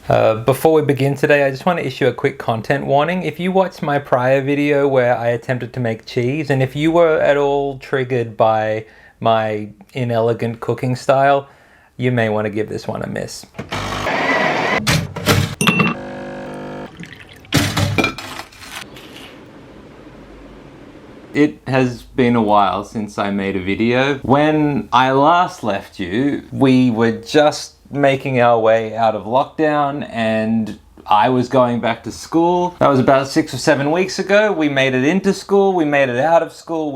Before we begin today, I just want to issue a quick content warning. If you watched my prior video where I attempted to make cheese, and if you were at all triggered by my inelegant cooking style, you may want to give this one a miss. It has been a while since I made a video. When I last left you, we were just making our way out of lockdown and I was going back to school. That was about 6 or 7 weeks ago. We made it into school, we made it out of school.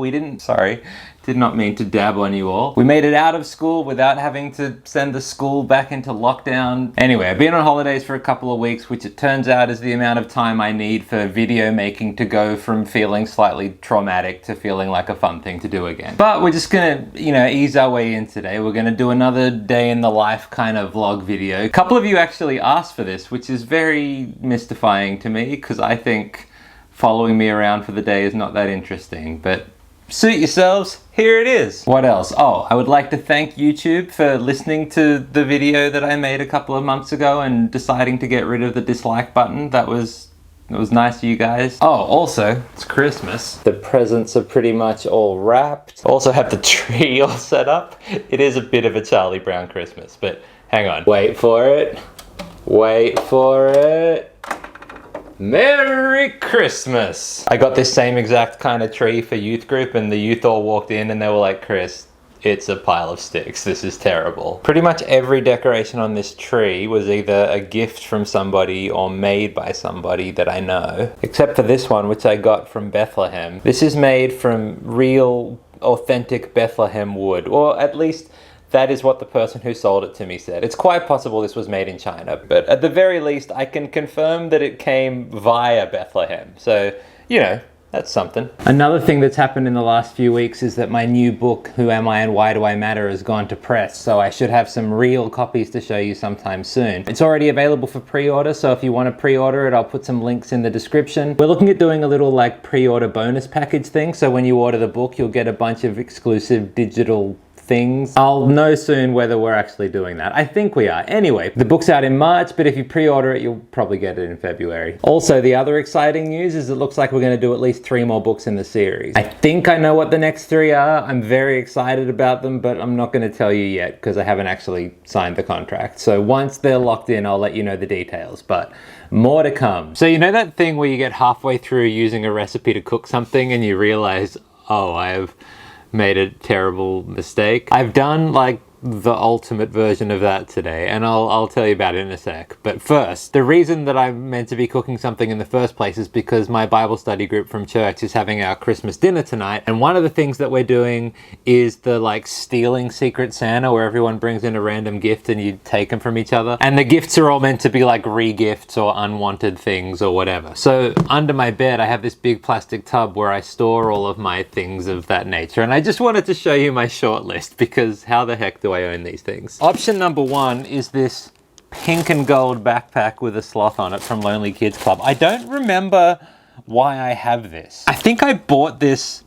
Did not mean to dab on you all. We made it out of school without having to send the school back into lockdown. Anyway, I've been on holidays for a couple of weeks, which it turns out is the amount of time I need for video making to go from feeling slightly traumatic to feeling like a fun thing to do again. But we're just gonna, ease our way in today. We're gonna do another day in the life kind of vlog video. A couple of you actually asked for this, which is very mystifying to me because I think following me around for the day is not that interesting, but suit yourselves, here it is. What else? Oh, I would like to thank YouTube for listening to the video that I made a couple of months ago and deciding to get rid of the dislike button. That was nice of you guys. Oh, also, it's Christmas. The presents are pretty much all wrapped. Also have the tree all set up. It is a bit of a Charlie Brown Christmas, but hang on. Wait for it. Wait for it. Merry Christmas! I got this same exact kind of tree for youth group and the youth all walked in and they were like, Chris, it's a pile of sticks. This is terrible. Pretty much every decoration on this tree was either a gift from somebody or made by somebody that I know. Except for this one, which I got from Bethlehem. This is made from real, authentic Bethlehem wood, or at least that is what the person who sold it to me said. It's quite possible this was made in China, but at the very least, I can confirm that it came via Bethlehem. So, that's something. Another thing that's happened in the last few weeks is that my new book, Who Am I and Why Do I Matter, has gone to press, so I should have some real copies to show you sometime soon. It's already available for pre-order, so if you want to pre-order it, I'll put some links in the description. We're looking at doing a little pre-order bonus package thing, so when you order the book, you'll get a bunch of exclusive digital things. I'll know soon whether we're actually doing that. I think we are. Anyway, the book's out in March, but if you pre-order it, you'll probably get it in February. Also, the other exciting news is it looks like we're going to do at least 3 more books in the series. I think I know what the next 3 are. I'm very excited about them, but I'm not going to tell you yet because I haven't actually signed the contract. So once they're locked in, I'll let you know the details, but more to come. So you know that thing where you get halfway through using a recipe to cook something and you realize, oh, I have made a terrible mistake. I've done the ultimate version of that today, and I'll tell you about it in a sec. But first, the reason that I'm meant to be cooking something in the first place is because my Bible study group from church is having our Christmas dinner tonight, and one of the things that we're doing is the stealing Secret Santa, where everyone brings in a random gift and you take them from each other, and the gifts are all meant to be re-gifts or unwanted things or whatever. So under my bed I have this big plastic tub where I store all of my things of that nature, and I just wanted to show you my short list because how the heck do I own these things? Option number 1 is this pink and gold backpack with a sloth on it from Lonely Kids Club. I don't remember why I have this. I think I bought this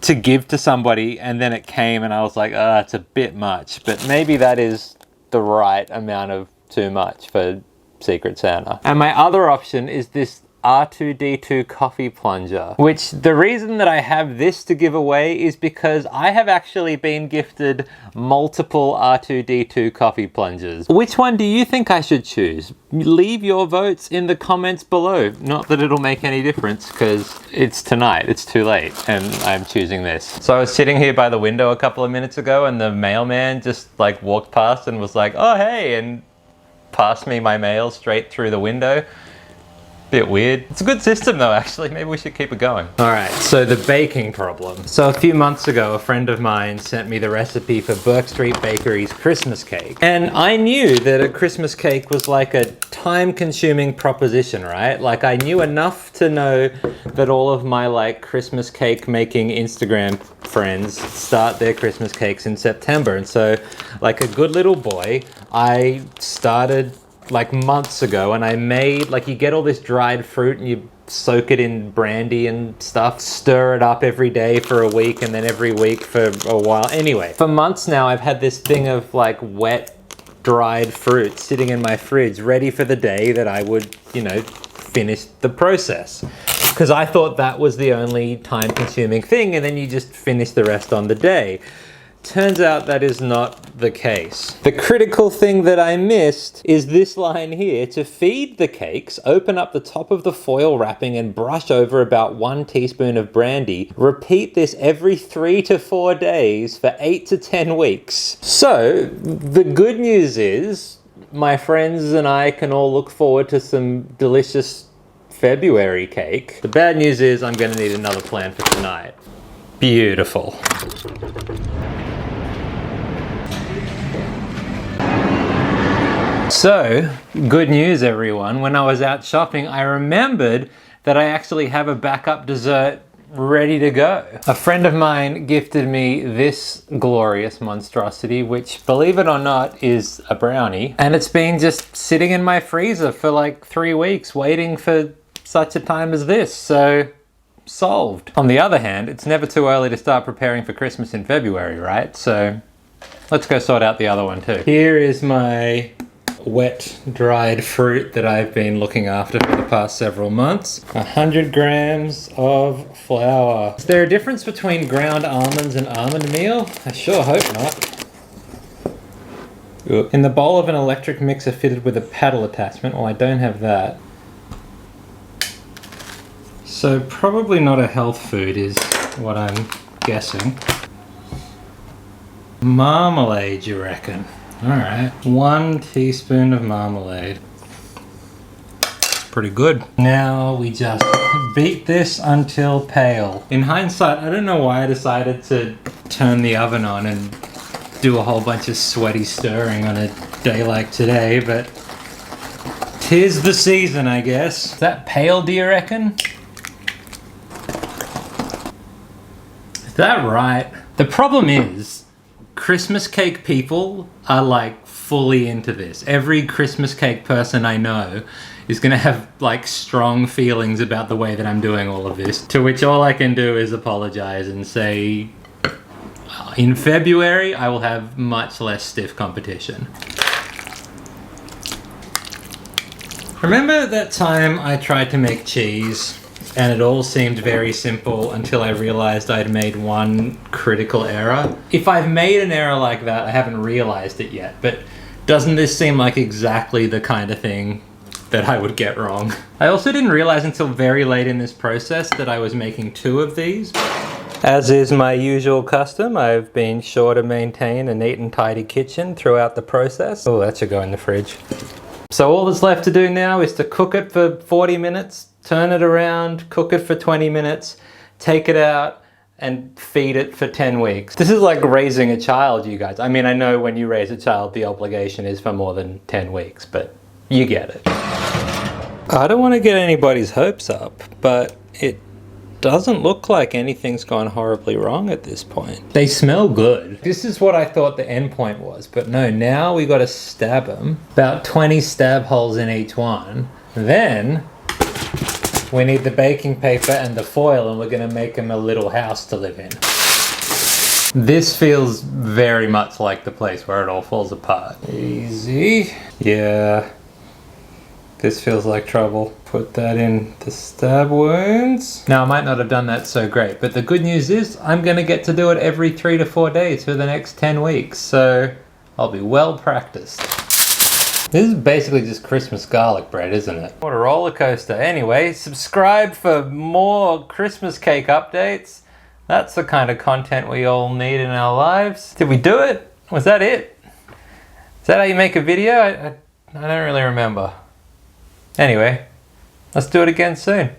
to give to somebody and then it came and I was like, it's a bit much, but maybe that is the right amount of too much for Secret Santa. And my other option is this R2D2 coffee plunger, which the reason that I have this to give away is because I have actually been gifted multiple R2D2 coffee plungers. Which one do you think I should choose? Leave your votes in the comments below. Not that it'll make any difference because it's tonight, it's too late, and I'm choosing this. So I was sitting here by the window a couple of minutes ago and the mailman just walked past and was like, oh hey, and passed me my mail straight through the window. Bit weird. It's a good system though, actually. Maybe we should keep it going. All right, so the baking problem. So a few months ago, a friend of mine sent me the recipe for Burke Street Bakery's Christmas cake. And I knew that a Christmas cake was a time-consuming proposition, right? I knew enough to know that all of my Christmas cake making Instagram friends start their Christmas cakes in September. And so, like a good little boy, I started months ago and I made, you get all this dried fruit and you soak it in brandy and stuff, stir it up every day for a week and then every week for a while. Anyway, for months now I've had this thing of wet dried fruit sitting in my fridge, ready for the day that I would, you know, finish the process. Because I thought that was the only time-consuming thing, and then you just finish the rest on the day. Turns out that is not the case. The critical thing that I missed is this line here. To feed the cakes, open up the top of the foil wrapping and brush over about 1 teaspoon of brandy. Repeat this every 3 to 4 days for 8 to 10 weeks. So, the good news is, my friends and I can all look forward to some delicious February cake. The bad news is I'm gonna need another plan for tonight. Beautiful. So, good news everyone. When I was out shopping, I remembered that I actually have a backup dessert ready to go. A friend of mine gifted me this glorious monstrosity, which, believe it or not, is a brownie. And it's been just sitting in my freezer for like 3 weeks, waiting for such a time as this. So, solved. On the other hand, it's never too early to start preparing for Christmas in February, right? So, let's go sort out the other one too. Here is my wet dried fruit that I've been looking after for the past several months. 100 grams of flour. Is there a difference between ground almonds and almond meal? I sure hope not. In the bowl of an electric mixer fitted with a paddle attachment. Well, I don't have that. So probably not a health food is what I'm guessing. Marmalade, you reckon? Alright, 1 teaspoon of marmalade. Pretty good. Now we just beat this until pale. In hindsight, I don't know why I decided to turn the oven on and do a whole bunch of sweaty stirring on a day like today, but 'tis the season, I guess. Is that pale, do you reckon? Is that right? The problem is, Christmas cake people are like fully into this. Every Christmas cake person I know is gonna have like strong feelings about the way that I'm doing all of this, to which all I can do is apologize and say, in February, I will have much less stiff competition. Remember that time I tried to make cheese and it all seemed very simple until I realized I'd made one critical error? If I've made an error like that, I haven't realized it yet, but doesn't this seem like exactly the kind of thing that I would get wrong? I also didn't realize until very late in this process that I was making 2 of these. As is my usual custom, I've been sure to maintain a neat and tidy kitchen throughout the process. Oh, that should go in the fridge. So all that's left to do now is to cook it for 40 minutes, turn it around, cook it for 20 minutes, take it out, and feed it for 10 weeks. This is like raising a child, you guys. I mean, I know when you raise a child, the obligation is for more than 10 weeks, but you get it. I don't want to get anybody's hopes up, but it doesn't look like anything's gone horribly wrong at this point. They smell good. This is what I thought the end point was, but no, now we got to stab them. About 20 stab holes in each one. Then we need the baking paper and the foil, and we're going to make them a little house to live in. This feels very much like the place where it all falls apart. Easy. Yeah. This feels like trouble. Put that in the stab wounds. Now, I might not have done that so great, but the good news is I'm gonna get to do it every 3 to 4 days for the next 10 weeks, so I'll be well practiced. This is basically just Christmas garlic bread, isn't it? What a roller coaster. Anyway, subscribe for more Christmas cake updates. That's the kind of content we all need in our lives. Did we do it? Was that it? Is that how you make a video? I don't really remember. Anyway, let's do it again soon.